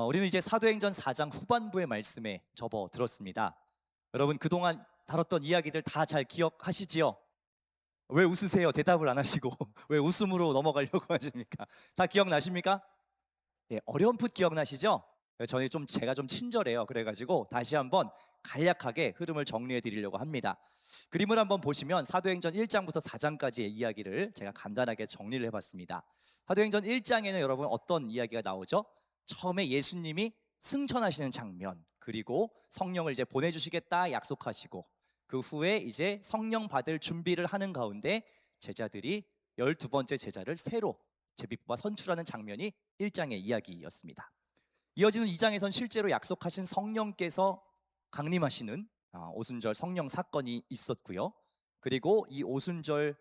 우리는 이제 사도행전 4장 후반부의 말씀에 접어들었습니다. 여러분 그동안 다뤘던 이야기들 다 잘 기억하시지요? 왜 웃으세요? 대답을 안 하시고 왜 웃음으로 넘어가려고 하십니까? 다 기억나십니까? 예, 어렴풋 기억나시죠? 제가 좀 친절해요. 그래가지고 다시 한번 간략하게 흐름을 정리해 드리려고 합니다. 그림을 한번 보시면 사도행전 1장부터 4장까지의 이야기를 제가 간단하게 정리를 해봤습니다. 사도행전 1장에는 여러분 어떤 이야기가 나오죠? 처음에 예수님이 승천하시는 장면, 그리고 성령을 이제 보내주시겠다 약속하시고, 그 후에 이제 성령 받을 준비를 하는 가운데 제자들이 12번째 제자를 새로 제비 뽑아 선출하는 장면이 1장의 이야기였습니다. 이어지는 2장에선 실제로 약속하신 성령께서 강림하시는 오순절 성령 사건이 있었고요. 그리고 이 오순절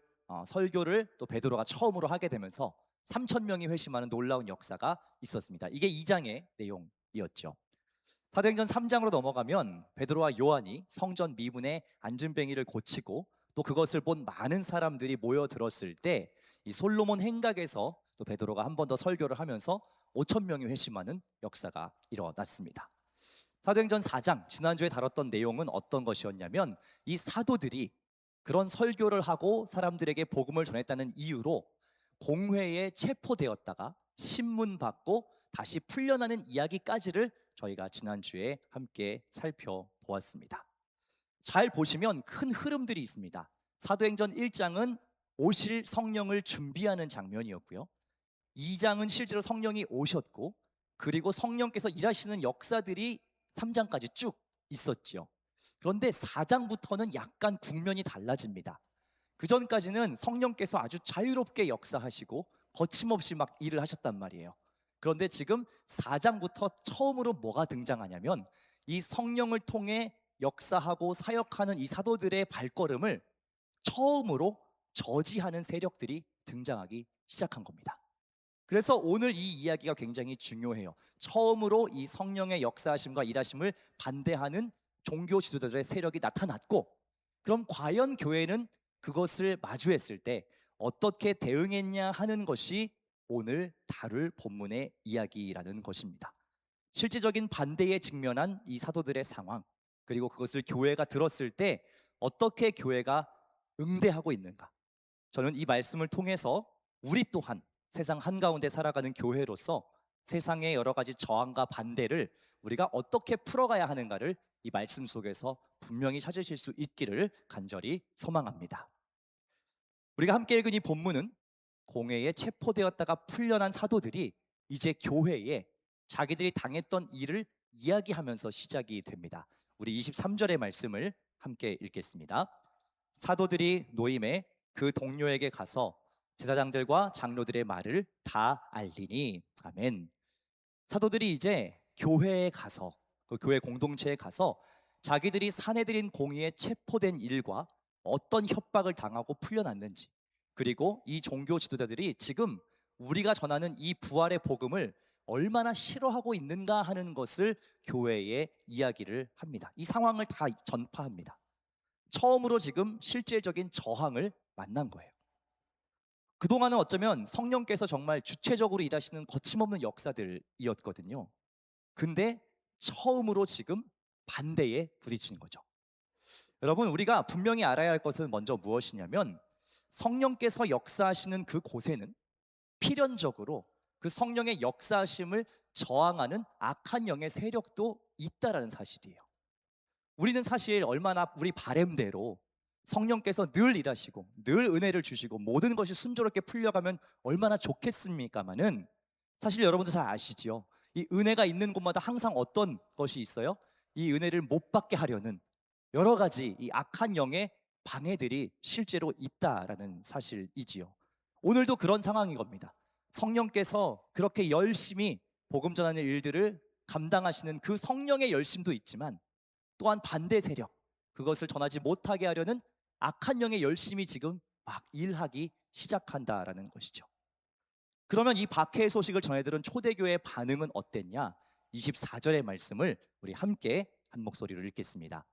설교를 또 베드로가 처음으로 하게 되면서 3,000명이 회심하는 놀라운 역사가 있었습니다. 이게 2장의 내용이었죠. 사도행전 3장으로 넘어가면 베드로와 요한이 성전 미문의 안진뱅이를 고치고 또 그것을 본 많은 사람들이 모여들었을 때 이 솔로몬 행각에서 또 베드로가 한 번 더 설교를 하면서 5,000명이 회심하는 역사가 일어났습니다. 사도행전 4장, 지난주에 다뤘던 내용은 어떤 것이었냐면 이 사도들이 그런 설교를 하고 사람들에게 복음을 전했다는 이유로 공회에 체포되었다가 신문받고 다시 풀려나는 이야기까지를 저희가 지난주에 함께 살펴보았습니다. 잘 보시면 큰 흐름들이 있습니다. 사도행전 1장은 오실 성령을 준비하는 장면이었고요. 2장은 실제로 성령이 오셨고, 그리고 성령께서 일하시는 역사들이 3장까지 쭉 있었지요. 그런데 4장부터는 약간 국면이 달라집니다. 그 전까지는 성령께서 아주 자유롭게 역사하시고 거침없이 막 일을 하셨단 말이에요. 그런데 지금 4장부터 처음으로 뭐가 등장하냐면 이 성령을 통해 역사하고 사역하는 이 사도들의 발걸음을 처음으로 저지하는 세력들이 등장하기 시작한 겁니다. 그래서 오늘 이 이야기가 굉장히 중요해요. 처음으로 이 성령의 역사하심과 일하심을 반대하는 종교 지도자들의 세력이 나타났고, 그럼 과연 교회는 그것을 마주했을 때 어떻게 대응했냐 하는 것이 오늘 다룰 본문의 이야기라는 것입니다. 실질적인 반대에 직면한 이 사도들의 상황, 그리고 그것을 교회가 들었을 때 어떻게 교회가 응대하고 있는가, 저는 이 말씀을 통해서 우리 또한 세상 한가운데 살아가는 교회로서 세상의 여러 가지 저항과 반대를 우리가 어떻게 풀어가야 하는가를 이 말씀 속에서 분명히 찾으실 수 있기를 간절히 소망합니다. 우리가 함께 읽은 이 본문은 공회에 체포되었다가 풀려난 사도들이 이제 교회에 자기들이 당했던 일을 이야기하면서 시작이 됩니다. 우리 23절의 말씀을 함께 읽겠습니다. 사도들이 노임에 그 동료에게 가서 제사장들과 장로들의 말을 다 알리니. 아멘. 사도들이 이제 교회에 가서, 그 교회 공동체에 가서 자기들이 사내들인 공의에 체포된 일과 어떤 협박을 당하고 풀려났는지, 그리고 이 종교 지도자들이 지금 우리가 전하는 이 부활의 복음을 얼마나 싫어하고 있는가 하는 것을 교회에 이야기를 합니다. 이 상황을 다 전파합니다. 처음으로 지금 실질적인 저항을 만난 거예요. 그동안은 어쩌면 성령께서 정말 주체적으로 일하시는 거침없는 역사들이었거든요. 근데 처음으로 지금 반대에 부딪히는 거죠. 여러분, 우리가 분명히 알아야 할 것은 먼저 무엇이냐면 성령께서 역사하시는 그 곳에는 필연적으로 그 성령의 역사하심을 저항하는 악한 영의 세력도 있다라는 사실이에요. 우리는 사실 얼마나 우리 바램대로 성령께서 늘 일하시고 늘 은혜를 주시고 모든 것이 순조롭게 풀려가면 얼마나 좋겠습니까마는, 사실 여러분도 잘 아시지요. 이 은혜가 있는 곳마다 항상 어떤 것이 있어요? 이 은혜를 못 받게 하려는 여러 가지 이 악한 영의 방해들이 실제로 있다라는 사실이지요. 오늘도 그런 상황인 겁니다. 성령께서 그렇게 열심히 복음 전하는 일들을 감당하시는 그 성령의 열심도 있지만, 또한 반대 세력, 그것을 전하지 못하게 하려는 악한 영의 열심이 지금 막 일하기 시작한다라는 것이죠. 그러면 이 박해의 소식을 전해들은 초대교회의 반응은 어땠냐? 24절의 말씀을 우리 함께 한 목소리로 읽겠습니다.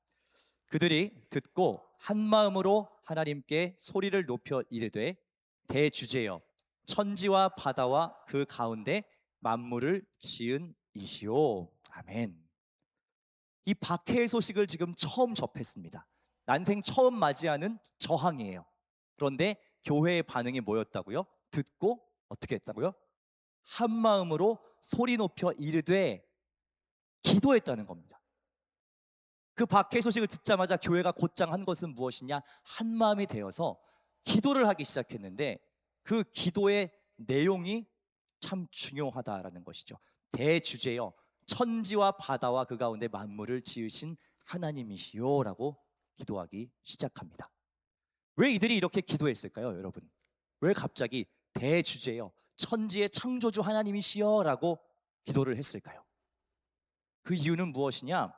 그들이 듣고 한 마음으로 하나님께 소리를 높여 이르되, 대주제여, 천지와 바다와 그 가운데 만물을 지은 하나님이시오. 아멘. 이 박해의 소식을 지금 처음 접했습니다. 난생 처음 맞이하는 저항이에요. 그런데 교회의 반응이 뭐였다고요? 듣고 어떻게 했다고요? 한 마음으로 소리 높여 이르되 기도했다는 겁니다. 그 박해 소식을 듣자마자 교회가 곧장 한 것은 무엇이냐? 한 마음이 되어서 기도를 하기 시작했는데 그 기도의 내용이 참 중요하다라는 것이죠. 대주제여 천지와 바다와 그 가운데 만물을 지으신 하나님이시오라고 기도하기 시작합니다. 왜 이들이 이렇게 기도했을까요, 여러분? 왜 갑자기 대주제여 천지의 창조주 하나님이시여라고 기도를 했을까요? 그 이유는 무엇이냐?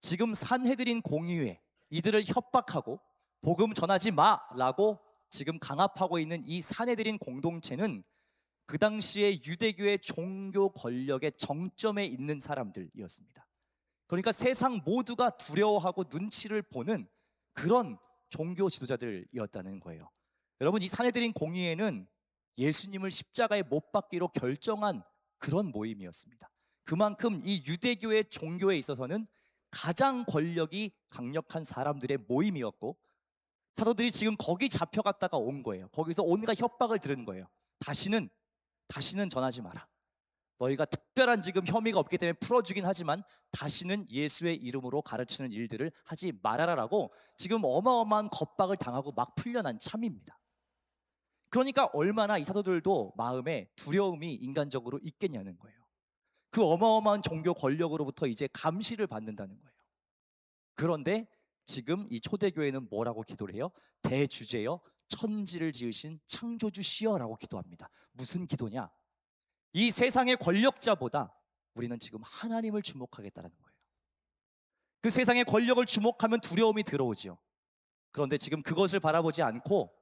지금 산헤드린 공의회 이들을 협박하고 복음 전하지 마라고 지금 강압하고 있는 이 산헤드린 공동체는 그 당시에 유대교의 종교 권력의 정점에 있는 사람들이었습니다. 그러니까 세상 모두가 두려워하고 눈치를 보는 그런 종교 지도자들이었다는 거예요. 여러분, 이 산헤드린 공의회는 예수님을 십자가에 못 박기로 결정한 그런 모임이었습니다. 그만큼 이 유대교의 종교에 있어서는 가장 권력이 강력한 사람들의 모임이었고, 사도들이 지금 거기 잡혀갔다가 온 거예요. 거기서 온갖 협박을 들은 거예요. 다시는 전하지 마라. 너희가 특별한 지금 혐의가 없기 때문에 풀어주긴 하지만 다시는 예수의 이름으로 가르치는 일들을 하지 말아라라고 지금 어마어마한 겁박을 당하고 막 풀려난 참입니다. 그러니까 얼마나 이 사도들도 마음에 두려움이 인간적으로 있겠냐는 거예요. 그 어마어마한 종교 권력으로부터 이제 감시를 받는다는 거예요. 그런데 지금 이 초대교회는 뭐라고 기도를 해요? 대주제여 천지를 지으신 창조주시여라고 기도합니다. 무슨 기도냐? 이 세상의 권력자보다 우리는 지금 하나님을 주목하겠다는 거예요. 그 세상의 권력을 주목하면 두려움이 들어오지요. 그런데 지금 그것을 바라보지 않고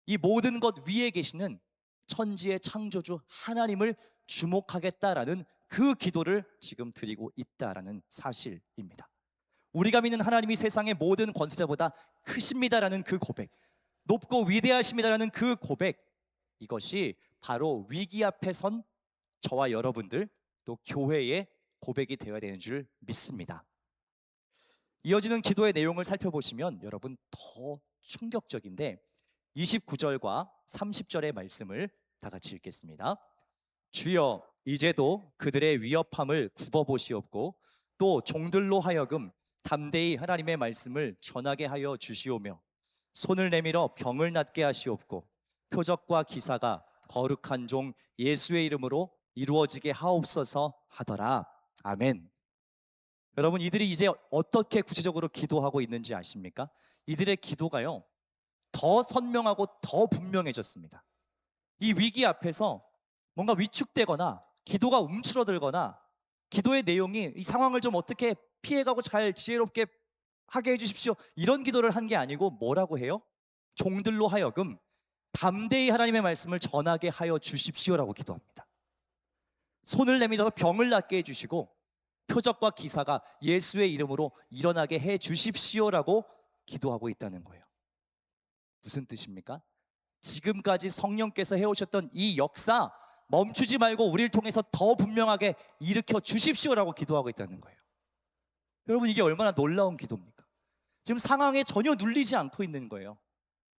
이 모든 것 위에 계시는 천지의 창조주 하나님을 주목하겠다라는 그 기도를 지금 드리고 있다라는 사실입니다. 우리가 믿는 하나님이 세상의 모든 권세자보다 크십니다라는 그 고백, 높고 위대하십니다라는 그 고백, 이것이 바로 위기 앞에 선 저와 여러분들 또 교회의 고백이 되어야 되는 줄 믿습니다. 이어지는 기도의 내용을 살펴보시면 여러분 더 충격적인데 29절과 30절의 말씀을 다 같이 읽겠습니다. 주여 이제도 그들의 위협함을 굽어보시옵고 또 종들로 하여금 담대히 하나님의 말씀을 전하게 하여 주시오며 손을 내밀어 병을 낫게 하시옵고 표적과 기사가 거룩한 종 예수의 이름으로 이루어지게 하옵소서 하더라. 아멘. 여러분, 이들이 이제 어떻게 구체적으로 기도하고 있는지 아십니까? 이들의 기도가요 더 선명하고 더 분명해졌습니다. 이 위기 앞에서 뭔가 위축되거나 기도가 움츠러들거나 기도의 내용이 이 상황을 좀 어떻게 피해가고 잘 지혜롭게 하게 해주십시오, 이런 기도를 한 게 아니고 뭐라고 해요? 종들로 하여금 담대히 하나님의 말씀을 전하게 하여 주십시오라고 기도합니다. 손을 내밀어서 병을 낫게 해주시고 표적과 기사가 예수의 이름으로 일어나게 해 주십시오라고 기도하고 있다는 거예요. 무슨 뜻입니까? 지금까지 성령께서 해오셨던 이 역사 멈추지 말고 우리를 통해서 더 분명하게 일으켜 주십시오라고 기도하고 있다는 거예요. 여러분, 이게 얼마나 놀라운 기도입니까? 지금 상황에 전혀 눌리지 않고 있는 거예요.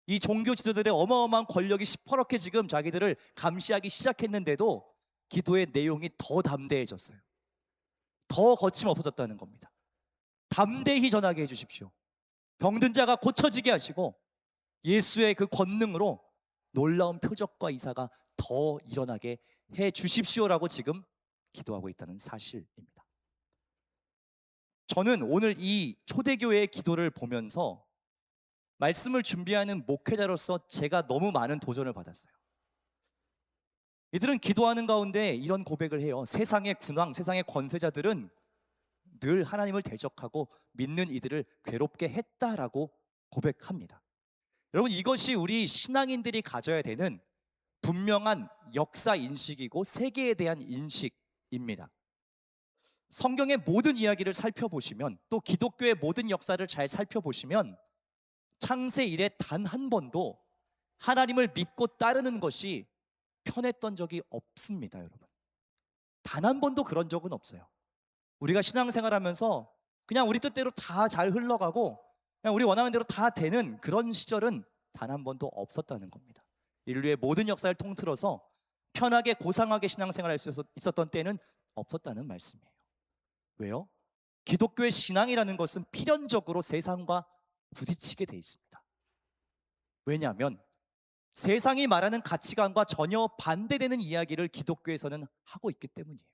이 종교 지도들의 어마어마한 권력이 시퍼렇게 지금 자기들을 감시하기 시작했는데도 기도의 내용이 더 담대해졌어요. 더 거침없어졌다는 겁니다. 담대히 전하게 해주십시오. 병든 자가 고쳐지게 하시고 예수의 그 권능으로 놀라운 표적과 이사가 더 일어나게 해 주십시오라고 지금 기도하고 있다는 사실입니다. 저는 오늘 이 초대교회의 기도를 보면서 말씀을 준비하는 목회자로서 제가 너무 많은 도전을 받았어요. 이들은 기도하는 가운데 이런 고백을 해요. 세상의 군왕, 세상의 권세자들은 늘 하나님을 대적하고 믿는 이들을 괴롭게 했다라고 고백합니다. 여러분, 이것이 우리 신앙인들이 가져야 되는 분명한 역사 인식이고 세계에 대한 인식입니다. 성경의 모든 이야기를 살펴보시면 또 기독교의 모든 역사를 잘 살펴보시면 창세 이래 단 한 번도 하나님을 믿고 따르는 것이 편했던 적이 없습니다, 여러분. 단 한 번도 그런 적은 없어요. 우리가 신앙생활하면서 그냥 우리 뜻대로 다 잘 흘러가고 그냥 우리 원하는 대로 다 되는 그런 시절은 단 한 번도 없었다는 겁니다. 인류의 모든 역사를 통틀어서 편하게 고상하게 신앙생활할 수 있었던 때는 없었다는 말씀이에요. 왜요? 기독교의 신앙이라는 것은 필연적으로 세상과 부딪히게 돼 있습니다. 왜냐하면 세상이 말하는 가치관과 전혀 반대되는 이야기를 기독교에서는 하고 있기 때문이에요.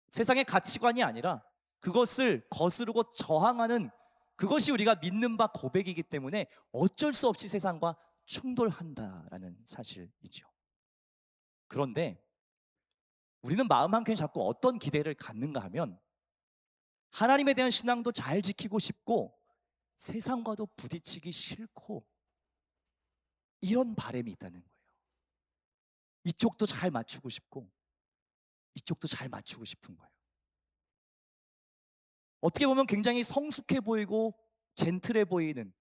세상의 가치관이 아니라 그것을 거스르고 저항하는 그것이 우리가 믿는 바 고백이기 때문에 어쩔 수 없이 세상과 충돌한다라는 사실이죠. 그런데 우리는 마음 한켠에 자꾸 어떤 기대를 갖는가 하면 하나님에 대한 신앙도 잘 지키고 싶고 세상과도 부딪히기 싫고 이런 바람이 있다는 거예요. 이쪽도 잘 맞추고 싶고 이쪽도 잘 맞추고 싶은 거예요. 어떻게 보면 굉장히 성숙해 보이고 젠틀해 보이는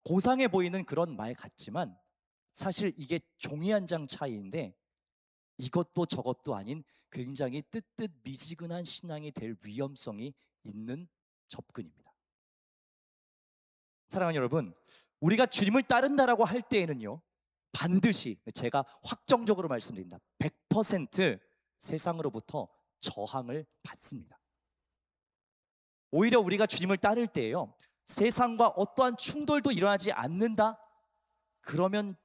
고상해 보이는 그런 말 같지만 사실 이게 종이 한 장 차이인데 이것도 저것도 아닌 굉장히 뜨뜻미지근한 신앙이 될 위험성이 있는 접근입니다. 사랑하는 여러분, 우리가 주님을 따른다라고 할 때에는요 반드시 제가 확정적으로 말씀드립니다. 100% 세상으로부터 저항을 받습니다. 오히려 우리가 주님을 따를 때에요 세상과 어떠한 충돌도 일어나지 않는다? 그러면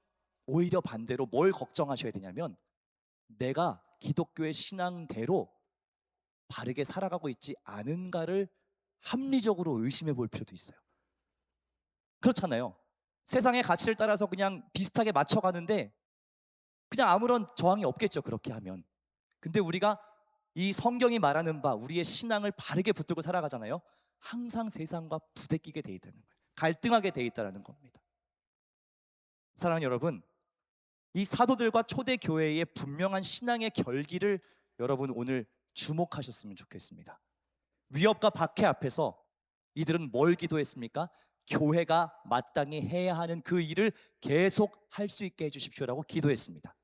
오히려 반대로 뭘 걱정하셔야 되냐면 내가 기독교의 신앙대로 바르게 살아가고 있지 않은가를 합리적으로 의심해 볼 필요도 있어요. 그렇잖아요. 세상의 가치를 따라서 그냥 비슷하게 맞춰가는데 그냥 아무런 저항이 없겠죠, 그렇게 하면. 근데 우리가 이 성경이 말하는 바 우리의 신앙을 바르게 붙들고 살아가잖아요. 항상 세상과 부대끼게 돼 있다는 거예요. 갈등하게 돼 있다는 겁니다. 사랑하는 여러분, 이 사도들과 초대교회의 분명한 신앙의 결기를 여러분 오늘 주목하셨으면 좋겠습니다. 위협과 박해 앞에서 이들은 뭘 기도했습니까? 교회가 마땅히 해야 하는 그 일을 계속 할 수 있게 해주십시오라고 기도했습니다.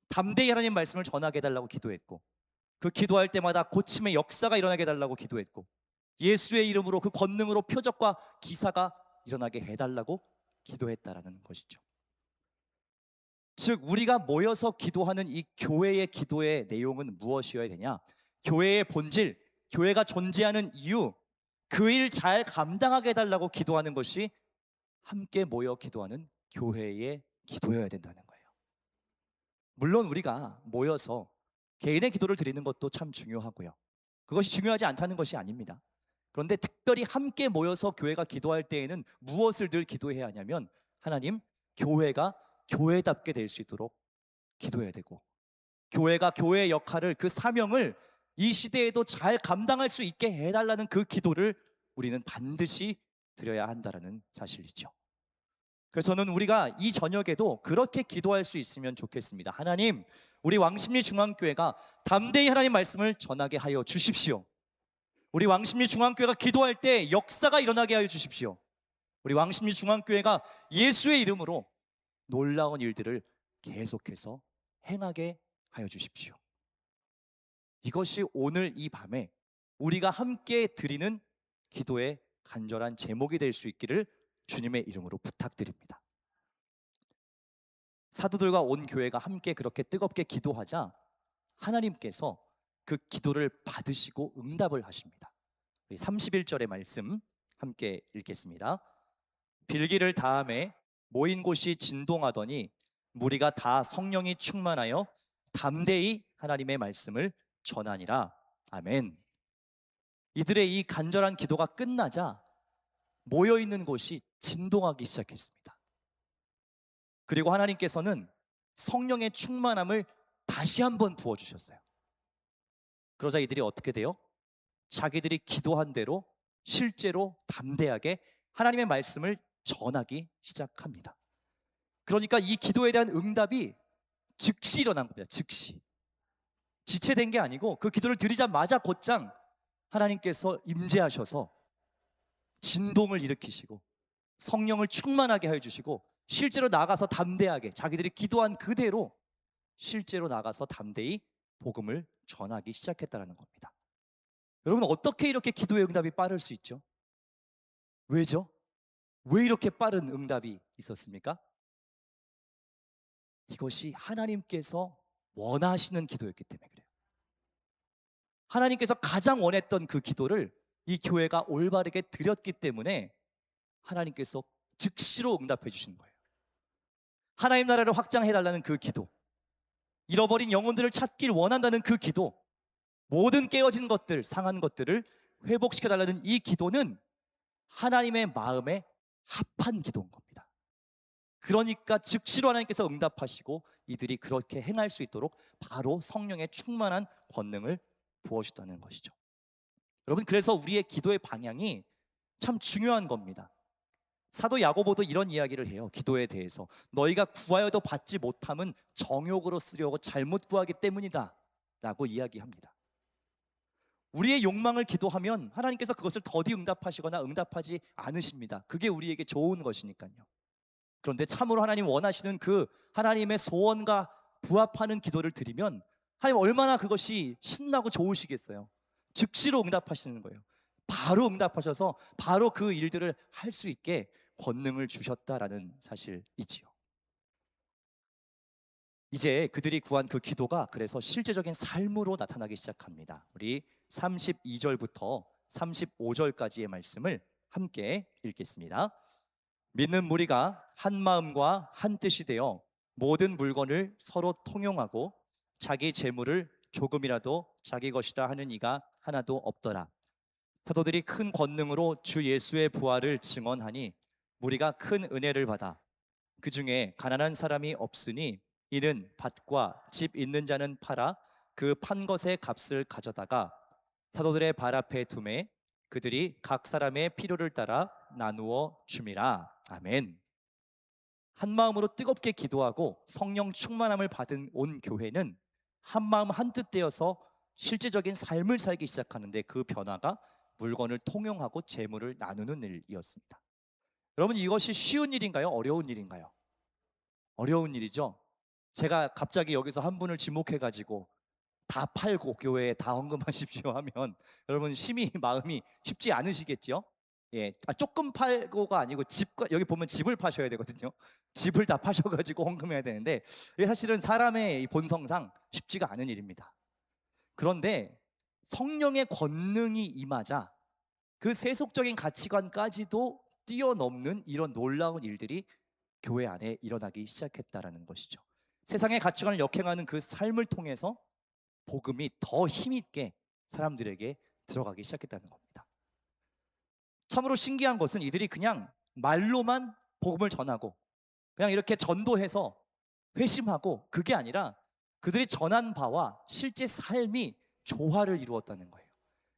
담대히 하나님 말씀을 전하게 해달라고 기도했고 그 기도할 때마다 고침의 역사가 일어나게 해달라고 기도했고 예수의 이름으로 그 권능으로 표적과 기사가 일어나게 해달라고 기도했다라는 것이죠. 즉 우리가 모여서 기도하는 이 교회의 기도의 내용은 무엇이어야 되냐? 교회의 본질, 교회가 존재하는 이유, 그 일 잘 감당하게 해달라고 기도하는 것이 함께 모여 기도하는 교회의 기도여야 된다는 거예요. 물론 우리가 모여서 개인의 기도를 드리는 것도 참 중요하고요. 그것이 중요하지 않다는 것이 아닙니다. 그런데 특별히 함께 모여서 교회가 기도할 때에는 무엇을 늘 기도해야 하냐면 하나님, 교회가 교회답게 될 수 있도록 기도해야 되고 교회가 교회의 역할을, 그 사명을 이 시대에도 잘 감당할 수 있게 해달라는 그 기도를 우리는 반드시 드려야 한다는 사실이죠. 그래서 저는 우리가 이 저녁에도 그렇게 기도할 수 있으면 좋겠습니다. 하나님, 우리 왕십리 중앙교회가 담대히 하나님 말씀을 전하게 하여 주십시오. 우리 왕십리 중앙교회가 기도할 때 역사가 일어나게 하여 주십시오. 우리 왕십리 중앙교회가 예수의 이름으로 놀라운 일들을 계속해서 행하게 하여 주십시오. 이것이 오늘 이 밤에 우리가 함께 드리는 기도의 간절한 제목이 될 수 있기를 주님의 이름으로 부탁드립니다. 사도들과 온 교회가 함께 그렇게 뜨겁게 기도하자 하나님께서 그 기도를 받으시고 응답을 하십니다. 31절의 말씀 함께 읽겠습니다. 빌기를 다음에 모인 곳이 진동하더니 무리가 다 성령이 충만하여 담대히 하나님의 말씀을 전하니라. 아멘. 이들의 이 간절한 기도가 끝나자 모여있는 곳이 진동하기 시작했습니다. 그리고 하나님께서는 성령의 충만함을 다시 한번 부어주셨어요. 그러자 이들이 어떻게 돼요? 자기들이 기도한 대로 실제로 담대하게 하나님의 말씀을 전하기 시작합니다. 그러니까 이 기도에 대한 응답이 즉시 일어난 겁니다. 즉시. 지체된 게 아니고 그 기도를 드리자마자 곧장 하나님께서 임재하셔서 진동을 일으키시고 성령을 충만하게 해주시고 실제로 나가서 담대하게 자기들이 기도한 그대로 실제로 나가서 담대히 복음을 전하기 시작했다는 겁니다. 여러분, 어떻게 이렇게 기도의 응답이 빠를 수 있죠? 왜죠? 왜 이렇게 빠른 응답이 있었습니까? 이것이 하나님께서 원하시는 기도였기 때문에 그래요. 하나님께서 가장 원했던 그 기도를 이 교회가 올바르게 드렸기 때문에 하나님께서 즉시로 응답해 주신 거예요. 하나님 나라를 확장해달라는 그 기도, 잃어버린 영혼들을 찾길 원한다는 그 기도, 모든 깨어진 것들, 상한 것들을 회복시켜달라는 이 기도는 하나님의 마음에 합한 기도인 겁니다. 그러니까 즉시로 하나님께서 응답하시고 이들이 그렇게 행할 수 있도록 바로 성령의 충만한 권능을 부어주셨다는 것이죠. 여러분, 그래서 우리의 기도의 방향이 참 중요한 겁니다. 사도 야고보도 이런 이야기를 해요. 기도에 대해서 너희가 구하여도 받지 못함은 정욕으로 쓰려고 잘못 구하기 때문이다 라고 이야기합니다. 우리의 욕망을 기도하면 하나님께서 그것을 더디 응답하시거나 응답하지 않으십니다. 그게 우리에게 좋은 것이니까요. 그런데 참으로 하나님 원하시는 그 하나님의 소원과 부합하는 기도를 드리면 하나님 얼마나 그것이 신나고 좋으시겠어요. 즉시로 응답하시는 거예요. 바로 응답하셔서 바로 그 일들을 할 수 있게 권능을 주셨다라는 사실이지요. 이제 그들이 구한 그 기도가 그래서 실제적인 삶으로 나타나기 시작합니다. 우리 32절부터 35절까지의 말씀을 함께 읽겠습니다. 믿는 무리가 한 마음과 한 뜻이 되어 모든 물건을 서로 통용하고 자기 재물을 조금이라도 자기 것이다 하는 이가 하나도 없더라. 사도들이 큰 권능으로 주 예수의 부활을 증언하니 무리가 큰 은혜를 받아 그 중에 가난한 사람이 없으니 이는 밭과 집 있는 자는 팔아 그 판 것의 값을 가져다가 사도들의 발 앞에 두매 그들이 각 사람의 필요를 따라 나누어 줌이라. 아멘. 한 마음으로 뜨겁게 기도하고 성령 충만함을 받은 온 교회는 한 마음 한 뜻 되어서 실제적인 삶을 살기 시작하는데 그 변화가 물건을 통용하고 재물을 나누는 일이었습니다. 여러분, 이것이 쉬운 일인가요? 어려운 일인가요? 어려운 일이죠. 제가 갑자기 여기서 한 분을 지목해가지고 다 팔고 교회에 다 헌금하십시오 하면 여러분 심히 마음이 쉽지 않으시겠죠? 예, 조금 팔고가 아니고 집과 여기 보면 집을 파셔야 되거든요. 집을 다 파셔가지고 헌금해야 되는데 이게 사실은 사람의 본성상 쉽지가 않은 일입니다. 그런데 성령의 권능이 임하자 그 세속적인 가치관까지도 뛰어넘는 이런 놀라운 일들이 교회 안에 일어나기 시작했다라는 것이죠. 세상의 가치관을 역행하는 그 삶을 통해서 복음이 더 힘있게 사람들에게 들어가기 시작했다는 겁니다. 참으로 신기한 것은 이들이 그냥 말로만 복음을 전하고 그냥 이렇게 전도해서 회심하고 그게 아니라 그들이 전한 바와 실제 삶이 조화를 이루었다는 거예요.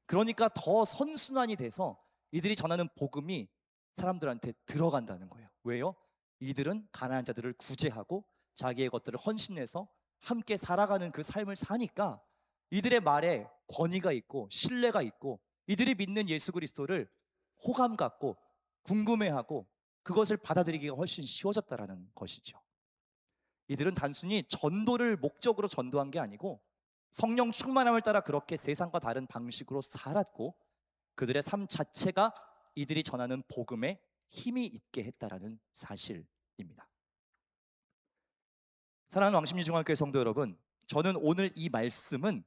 그러니까 더 선순환이 돼서 이들이 전하는 복음이 사람들한테 들어간다는 거예요. 왜요? 이들은 가난한 자들을 구제하고 자기의 것들을 헌신해서 함께 살아가는 그 삶을 사니까 이들의 말에 권위가 있고 신뢰가 있고 이들이 믿는 예수 그리스도를 호감 갖고 궁금해하고 그것을 받아들이기가 훨씬 쉬워졌다는 것이죠. 이들은 단순히 전도를 목적으로 전도한 게 아니고 성령 충만함을 따라 그렇게 세상과 다른 방식으로 살았고 그들의 삶 자체가 이들이 전하는 복음에 힘이 있게 했다라는 사실입니다. 사랑하는 왕십리중앙교회 성도 여러분, 저는 오늘 이 말씀은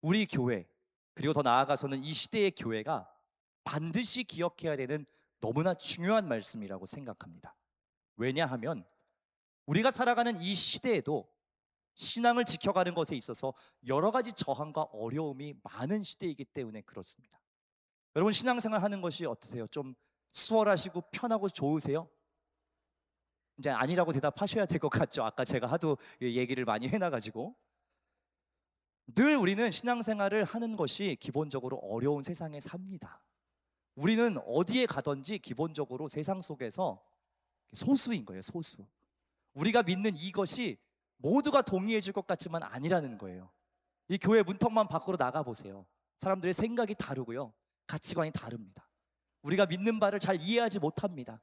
우리 교회 그리고 더 나아가서는 이 시대의 교회가 반드시 기억해야 되는 너무나 중요한 말씀이라고 생각합니다. 왜냐하면 우리가 살아가는 이 시대에도 신앙을 지켜가는 것에 있어서 여러 가지 저항과 어려움이 많은 시대이기 때문에 그렇습니다. 여러분, 신앙생활 하는 것이 어떠세요? 좀 수월하시고 편하고 좋으세요? 이제 아니라고 대답하셔야 될 것 같죠? 아까 제가 하도 얘기를 많이 해놔가지고 늘 우리는 신앙생활을 하는 것이 기본적으로 어려운 세상에 삽니다. 우리는 어디에 가든지 기본적으로 세상 속에서 소수인 거예요. 소수. 우리가 믿는 이것이 모두가 동의해 줄 것 같지만 아니라는 거예요. 이 교회 문턱만 밖으로 나가보세요. 사람들의 생각이 다르고요, 가치관이 다릅니다. 우리가 믿는 바를 잘 이해하지 못합니다.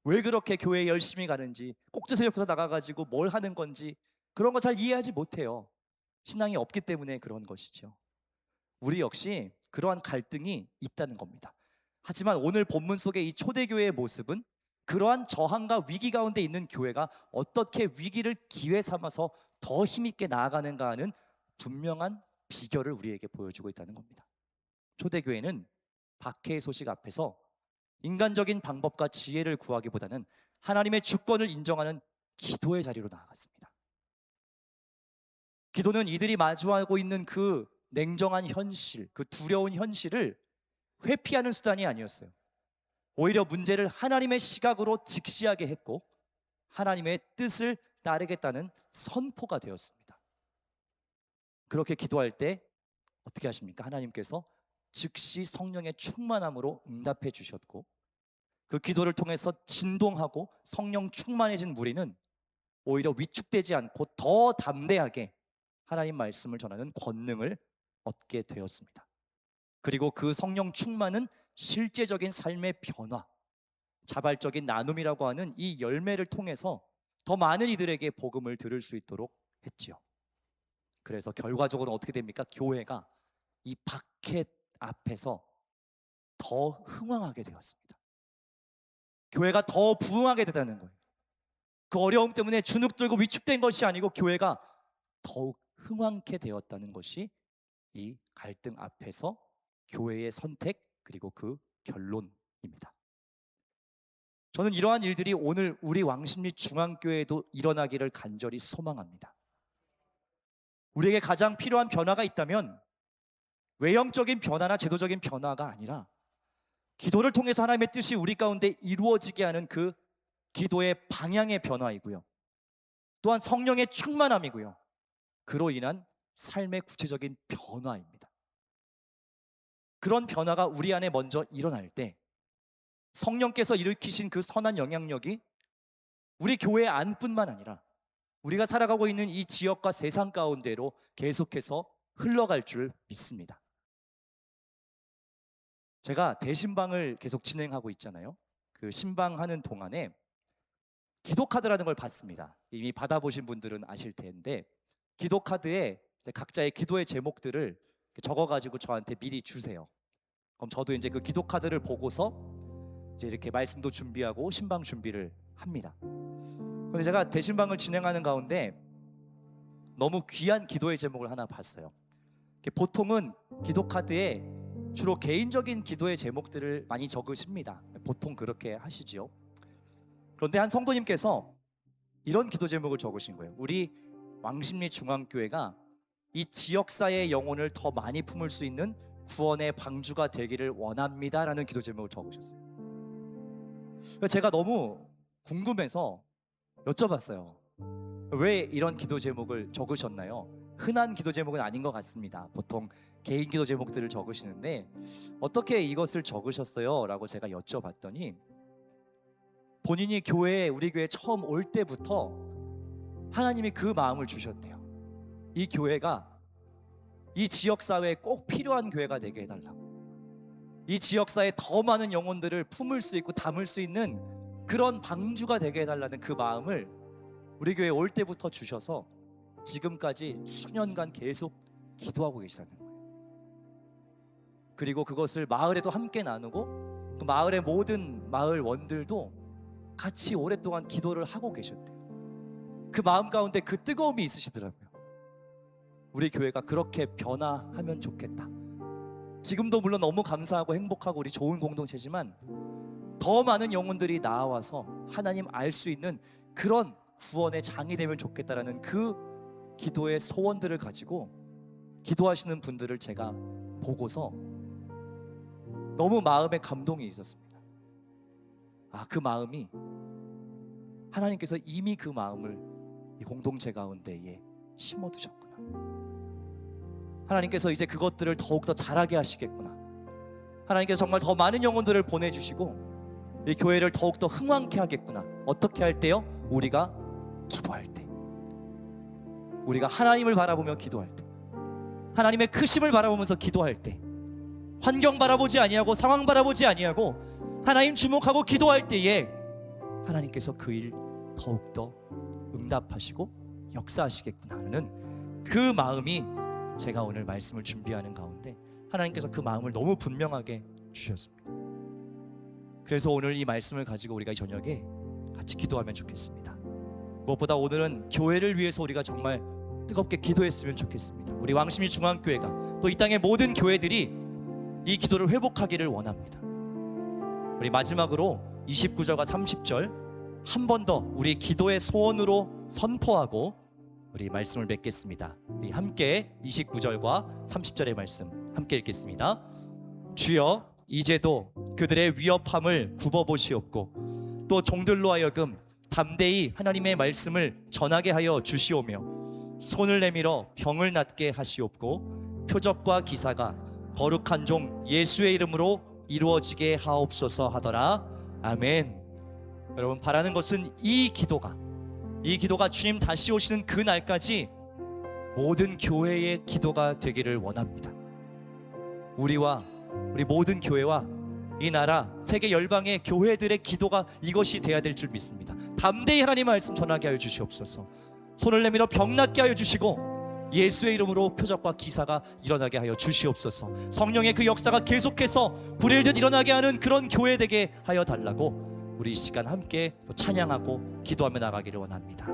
왜 그렇게 교회에 열심히 가는지, 꼭두새벽부터 나가가지고 뭘 하는 건지 그런 거 잘 이해하지 못해요. 신앙이 없기 때문에 그런 것이죠. 우리 역시 그러한 갈등이 있다는 겁니다. 하지만 오늘 본문 속의 이 초대교회의 모습은 그러한 저항과 위기 가운데 있는 교회가 어떻게 위기를 기회 삼아서 더 힘있게 나아가는가 하는 분명한 비결을 우리에게 보여주고 있다는 겁니다. 초대교회는 박해의 소식 앞에서 인간적인 방법과 지혜를 구하기보다는 하나님의 주권을 인정하는 기도의 자리로 나아갔습니다. 기도는 이들이 마주하고 있는 그 냉정한 현실, 그 두려운 현실을 회피하는 수단이 아니었어요. 오히려 문제를 하나님의 시각으로 직시하게 했고 하나님의 뜻을 따르겠다는 선포가 되었습니다. 그렇게 기도할 때 어떻게 하십니까? 하나님께서 즉시 성령의 충만함으로 응답해 주셨고 그 기도를 통해서 진동하고 성령 충만해진 무리는 오히려 위축되지 않고 더 담대하게 하나님 말씀을 전하는 권능을 얻게 되었습니다. 그리고 그 성령 충만은 실제적인 삶의 변화, 자발적인 나눔이라고 하는 이 열매를 통해서 더 많은 이들에게 복음을 들을 수 있도록 했지요. 그래서 결과적으로 어떻게 됩니까? 교회가 이 박해 앞에서 더 흥왕하게 되었습니다. 교회가 더 부흥하게 되다는 거예요. 그 어려움 때문에 주눅들고 위축된 것이 아니고 교회가 더욱 흥왕케 되었다는 것이 이 갈등 앞에서 교회의 선택 그리고 그 결론입니다. 저는 이러한 일들이 오늘 우리 왕십리 중앙교회에도 일어나기를 간절히 소망합니다. 우리에게 가장 필요한 변화가 있다면 외형적인 변화나 제도적인 변화가 아니라 기도를 통해서 하나님의 뜻이 우리 가운데 이루어지게 하는 그 기도의 방향의 변화이고요. 또한 성령의 충만함이고요. 그로 인한 삶의 구체적인 변화입니다. 그런 변화가 우리 안에 먼저 일어날 때 성령께서 일으키신 그 선한 영향력이 우리 교회 안뿐만 아니라 우리가 살아가고 있는 이 지역과 세상 가운데로 계속해서 흘러갈 줄 믿습니다. 제가 대신방을 계속 진행하고 있잖아요. 그 신방하는 동안에 기도카드라는 걸 받습니다. 이미 받아보신 분들은 아실 텐데 기도카드에 각자의 기도의 제목들을 적어가지고 저한테 미리 주세요. 그럼 저도 이제 그 기도카드를 보고서 이제 이렇게 말씀도 준비하고 신방 준비를 합니다. 그런데 제가 대신방을 진행하는 가운데 너무 귀한 기도의 제목을 하나 봤어요. 보통은 기도카드에 주로 개인적인 기도의 제목들을 많이 적으십니다. 보통 그렇게 하시지요. 그런데 한 성도님께서 이런 기도 제목을 적으신 거예요. 우리 왕십리 중앙교회가 이 지역사회의 영혼을 더 많이 품을 수 있는 구원의 방주가 되기를 원합니다라는 기도 제목을 적으셨어요. 제가 너무 궁금해서 여쭤봤어요. 왜 이런 기도 제목을 적으셨나요? 흔한 기도 제목은 아닌 것 같습니다. 보통 개인 기도 제목들을 적으시는데 어떻게 이것을 적으셨어요? 라고 제가 여쭤봤더니 본인이 우리 교회에 처음 올 때부터 하나님이 그 마음을 주셨대요. 이 교회가 이 지역사회에 꼭 필요한 교회가 되게 해달라고, 이 지역사회에 더 많은 영혼들을 품을 수 있고 담을 수 있는 그런 방주가 되게 해달라는 그 마음을 우리 교회에 올 때부터 주셔서 지금까지 수년간 계속 기도하고 계시다는 거예요. 그리고 그것을 마을에도 함께 나누고 그 마을의 모든 마을원들도 같이 오랫동안 기도를 하고 계셨대요. 그 마음 가운데 그 뜨거움이 있으시더라고요. 우리 교회가 그렇게 변화하면 좋겠다. 지금도 물론 너무 감사하고 행복하고 우리 좋은 공동체지만 더 많은 영혼들이 나와서 하나님 알 수 있는 그런 구원의 장이 되면 좋겠다라는 그 기도의 소원들을 가지고 기도하시는 분들을 제가 보고서 너무 마음에 감동이 있었습니다. 그 마음이 하나님께서 이미 그 마음을 이 공동체 가운데에 심어두셨구나. 하나님께서 이제 그것들을 더욱더 잘하게 하시겠구나. 하나님께서 정말 더 많은 영혼들을 보내주시고 이 교회를 더욱더 흥왕케 하겠구나. 어떻게 할 때요? 우리가 기도할 때, 우리가 하나님을 바라보며 기도할 때, 하나님의 크심을 바라보면서 기도할 때, 환경 바라보지 아니하고 상황 바라보지 아니하고 하나님 주목하고 기도할 때에 하나님께서 그 일 더욱더 응답하시고 역사하시겠구나 하는 그 마음이 제가 오늘 말씀을 준비하는 가운데 하나님께서 그 마음을 너무 분명하게 주셨습니다. 그래서 오늘 이 말씀을 가지고 우리가 이 저녁에 같이 기도하면 좋겠습니다. 무엇보다 오늘은 교회를 위해서 우리가 정말 뜨겁게 기도했으면 좋겠습니다. 우리 왕십리 중앙교회가 또 이 땅의 모든 교회들이 이 기도를 회복하기를 원합니다. 우리 마지막으로 29절과 30절 한 번 더 우리 기도의 소원으로 선포하고 우리 말씀을 맺겠습니다. 우리 함께 29절과 30절의 말씀 함께 읽겠습니다. 주여, 이제도 그들의 위협함을 굽어보시옵고 또 종들로 하여금 담대히 하나님의 말씀을 전하게 하여 주시오며 손을 내밀어 병을 낫게 하시옵고 표적과 기사가 거룩한 종 예수의 이름으로 이루어지게 하옵소서 하더라. 아멘. 여러분, 바라는 것은 이 기도가 주님 다시 오시는 그 날까지 모든 교회의 기도가 되기를 원합니다. 우리 모든 교회와 이 나라 세계 열방의 교회들의 기도가 이것이 돼야 될 줄 믿습니다. 담대히 하나님의 말씀 전하게 하여 주시옵소서. 손을 내밀어 병 낫게 하여 주시고 예수의 이름으로 표적과 기사가 일어나게 하여 주시옵소서. 성령의 그 역사가 계속해서 불일듯 일어나게 하는 그런 교회 되게 하여 달라고 우리 이 시간 함께 찬양하고 기도하며 나가기를 원합니다.